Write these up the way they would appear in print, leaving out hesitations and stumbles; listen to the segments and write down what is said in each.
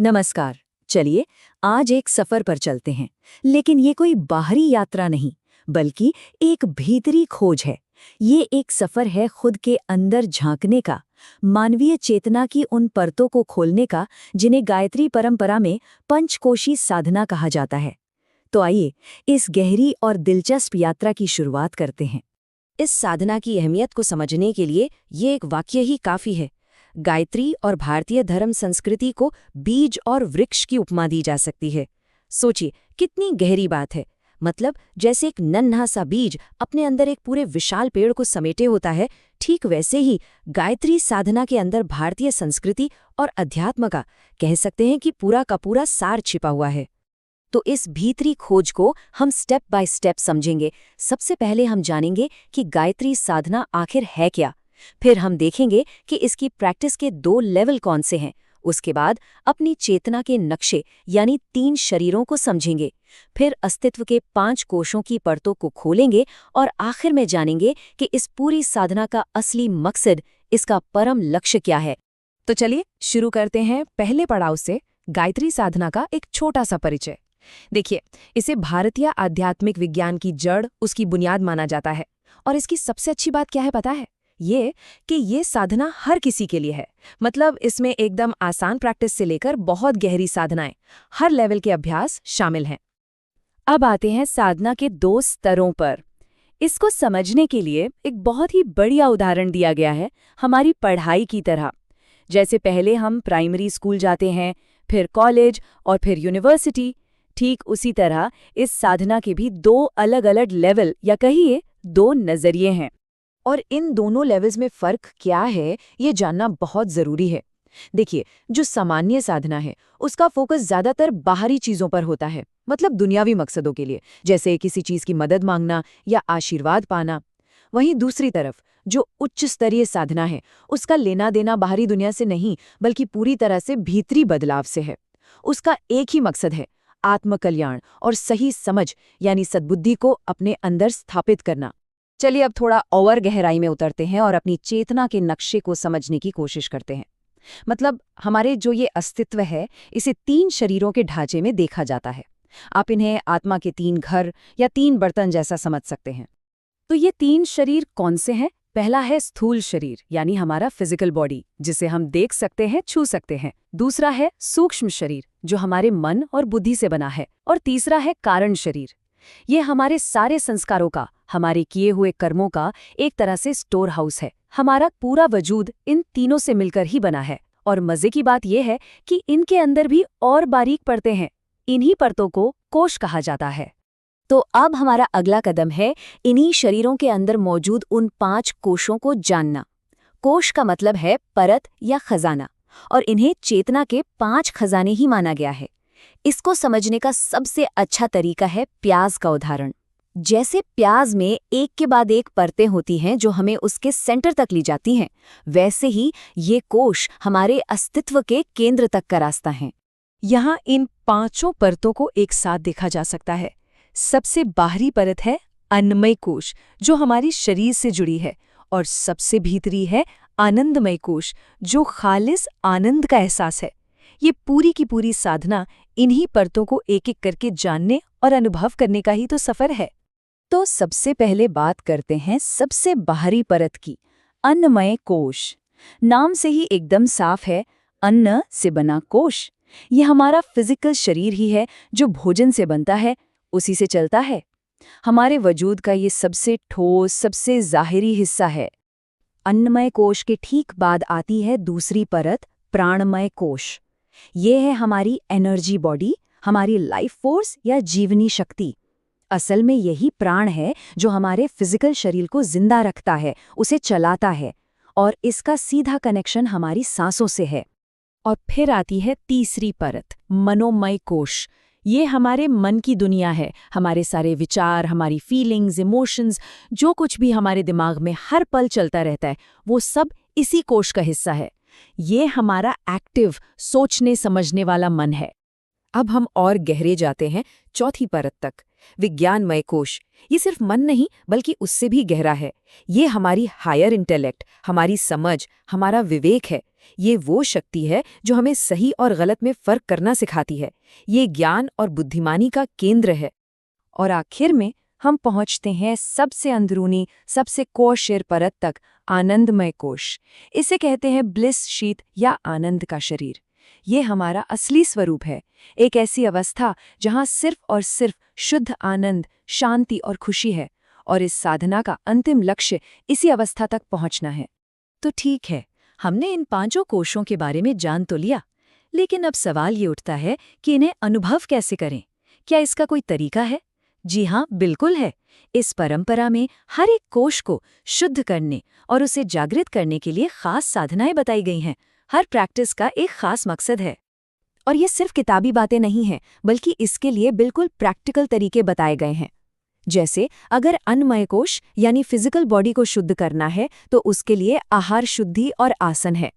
नमस्कार। चलिए आज एक सफर पर चलते हैं, लेकिन ये कोई बाहरी यात्रा नहीं, बल्कि एक भीतरी खोज है। ये एक सफर है खुद के अंदर झांकने का, मानवीय चेतना की उन परतों को खोलने का जिन्हें गायत्री परंपरा में पंचकोशी साधना कहा जाता है। तो आइए इस गहरी और दिलचस्प यात्रा की शुरुआत करते हैं। इस साधना की अहमियत को समझने के लिए ये एक वाक्य ही काफी है। गायत्री और भारतीय धर्म संस्कृति को बीज और वृक्ष की उपमा दी जा सकती है। सोचिए कितनी गहरी बात है। मतलब जैसे एक नन्हा सा बीज अपने अंदर एक पूरे विशाल पेड़ को समेटे होता है, ठीक वैसे ही गायत्री साधना के अंदर भारतीय संस्कृति और अध्यात्म का कह सकते हैं कि पूरा का पूरा सार छिपा हुआ है। तो इस भीतरी खोज को हम स्टेप बाय स्टेप समझेंगे। सबसे पहले हम जानेंगे कि गायत्री साधना आखिर है क्या। फिर हम देखेंगे कि इसकी प्रैक्टिस के 2 लेवल कौन से हैं। उसके बाद अपनी चेतना के नक्शे यानी 3 शरीरों को समझेंगे। फिर अस्तित्व के 5 कोशों की परतों को खोलेंगे और आखिर में जानेंगे कि इस पूरी साधना का असली मकसद, इसका परम लक्ष्य क्या है। तो चलिए शुरू करते हैं पहले पड़ाव से, गायत्री साधना का एक छोटा सा परिचय। देखिए, इसे भारतीय आध्यात्मिक विज्ञान की जड़, उसकी बुनियाद माना जाता है। और इसकी सबसे अच्छी बात क्या है पता है? ये कि ये साधना हर किसी के लिए है। मतलब इसमें एकदम आसान प्रैक्टिस से लेकर बहुत गहरी साधनाएं, हर लेवल के अभ्यास शामिल हैं। अब आते हैं साधना के 2 स्तरों पर। इसको समझने के लिए एक बहुत ही बढ़िया उदाहरण दिया गया है, हमारी पढ़ाई की तरह। जैसे पहले हम प्राइमरी स्कूल जाते हैं, फिर कॉलेज और फिर यूनिवर्सिटी, ठीक उसी तरह इस साधना के भी 2 अलग-अलग लेवल या कहिए 2 नजरिए हैं। और इन दोनों लेवल्स में फ़र्क क्या है, ये जानना बहुत ज़रूरी है। देखिए, जो सामान्य साधना है उसका फोकस ज़्यादातर बाहरी चीज़ों पर होता है, मतलब दुनियावी मकसदों के लिए, जैसे किसी चीज़ की मदद मांगना या आशीर्वाद पाना। वहीं दूसरी तरफ जो उच्च स्तरीय साधना है, उसका लेना देना बाहरी दुनिया से नहीं, बल्कि पूरी तरह से भीतरी बदलाव से है। उसका एक ही मकसद है, आत्मकल्याण और सही समझ यानी सद्बुद्धि को अपने अंदर स्थापित करना। चलिए अब थोड़ा और गहराई में उतरते हैं और अपनी चेतना के नक्शे को समझने की कोशिश करते हैं। मतलब हमारे जो ये अस्तित्व है, इसे 3 शरीरों के ढांचे में देखा जाता है। आप इन्हें आत्मा के 3 घर या 3 बर्तन जैसा समझ सकते हैं। तो ये 3 शरीर कौन से हैं? पहला है स्थूल शरीर, यानी हमारा फिजिकल बॉडी, जिसे हम देख सकते हैं, छू सकते हैं। दूसरा है सूक्ष्म शरीर, जो हमारे मन और बुद्धि से बना है। और तीसरा है कारण शरीर। ये हमारे सारे संस्कारों का, हमारे किए हुए कर्मों का एक तरह से स्टोर हाउस है। हमारा पूरा वजूद इन तीनों से मिलकर ही बना है। और मजे की बात यह है कि इनके अंदर भी और बारीक परतें हैं। इन्हीं परतों को कोश कहा जाता है। तो अब हमारा अगला कदम है इन्हीं शरीरों के अंदर मौजूद उन 5 कोशों को जानना। कोश का मतलब है परत या खजाना, और इन्हें चेतना के 5 खजाने ही माना गया है। इसको समझने का सबसे अच्छा तरीका है प्याज का उदाहरण। जैसे प्याज में एक के बाद एक परतें होती हैं जो हमें उसके सेंटर तक ले जाती हैं, वैसे ही ये कोश हमारे अस्तित्व के केंद्र तक का रास्ता है। यहाँ इन 5 परतों को एक साथ देखा जा सकता है। सबसे बाहरी परत है अन्नमय कोश, जो हमारी शरीर से जुड़ी है। और सबसे भीतरी है आनंदमय कोश, जो खालिस आनंद का एहसास है। ये पूरी की पूरी साधना इन्हीं परतों को एक-एक करके जानने और अनुभव करने का ही तो सफर है। तो सबसे पहले बात करते हैं सबसे बाहरी परत की, अन्नमय कोश। नाम से ही एकदम साफ है, अन्न से बना कोश। ये हमारा फिजिकल शरीर ही है जो भोजन से बनता है, उसी से चलता है। हमारे वजूद का ये सबसे ठोस, सबसे जाहिरी हिस्सा है। अन्नमय कोश के ठीक बाद आती है दूसरी परत, प्राणमय कोश। ये है हमारी एनर्जी बॉडी, हमारी लाइफ फोर्स या जीवनी शक्ति। असल में यही प्राण है जो हमारे फिजिकल शरीर को जिंदा रखता है, उसे चलाता है। और इसका सीधा कनेक्शन हमारी सांसों से है। और फिर आती है तीसरी परत, मनोमय कोश। ये हमारे मन की दुनिया है। हमारे सारे विचार, हमारी फीलिंग्स, इमोशंस, जो कुछ भी हमारे दिमाग में हर पल चलता रहता है, वो सब इसी कोश का हिस्सा है। ये हमारा एक्टिव, सोचने समझने वाला मन है। अब हम और गहरे जाते हैं चौथी परत तक, विज्ञानमय कोश। ये सिर्फ मन नहीं बल्कि उससे भी गहरा है। ये हमारी हायर इंटेलेक्ट, हमारी समझ, हमारा विवेक है। ये वो शक्ति है जो हमें सही और गलत में फर्क करना सिखाती है। ये ज्ञान और बुद्धिमानी का केंद्र है। और आखिर में हम पहुंचते हैं सबसे अंदरूनी, सबसे कोशिर परत तक, आनंदमय कोश। इसे कहते हैं ब्लिस शीट या आनंद का शरीर। ये हमारा असली स्वरूप है, एक ऐसी अवस्था जहां सिर्फ और सिर्फ शुद्ध आनंद, शांति और खुशी है। और इस साधना का अंतिम लक्ष्य इसी अवस्था तक पहुंचना है। तो ठीक है, हमने इन 5 कोशों के बारे में जान तो लिया, लेकिन अब सवाल ये उठता है कि इन्हें अनुभव कैसे करें? क्या इसका कोई तरीका है? जी हाँ, बिल्कुल है। इस परंपरा में हर एक कोश को शुद्ध करने और उसे जागृत करने के लिए खास साधनाएं बताई गई हैं। हर प्रैक्टिस का एक खास मकसद है। और ये सिर्फ किताबी बातें नहीं हैं, बल्कि इसके लिए बिल्कुल प्रैक्टिकल तरीके बताए गए हैं। जैसे अगर अन्नमय कोश यानी फिजिकल बॉडी को शुद्ध करना है तो उसके लिए आहार शुद्धि और आसन है।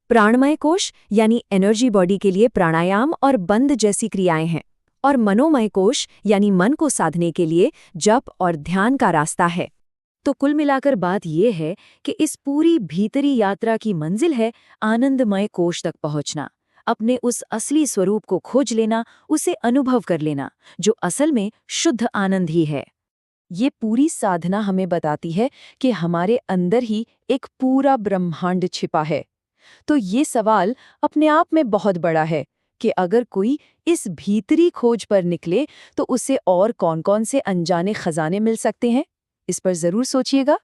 प्राणमय कोश यानी एनर्जी बॉडी के लिए प्राणायाम और बंद जैसी क्रियाएं हैं। और मनोमय कोश यानी मन को साधने के लिए जप और ध्यान का रास्ता है। तो कुल मिलाकर बात यह है कि इस पूरी भीतरी यात्रा की मंजिल है आनंदमय कोश तक पहुंचना, अपने उस असली स्वरूप को खोज लेना, उसे अनुभव कर लेना, जो असल में शुद्ध आनंद ही है। ये पूरी साधना हमें बताती है कि हमारे अंदर ही एक पूरा ब्रह्मांड छिपा है। तो ये सवाल अपने आप में बहुत बड़ा है कि अगर कोई इस भीतरी खोज पर निकले तो उसे और कौन-कौन से अनजाने खजाने मिल सकते हैं। इस पर जरूर सोचिएगा।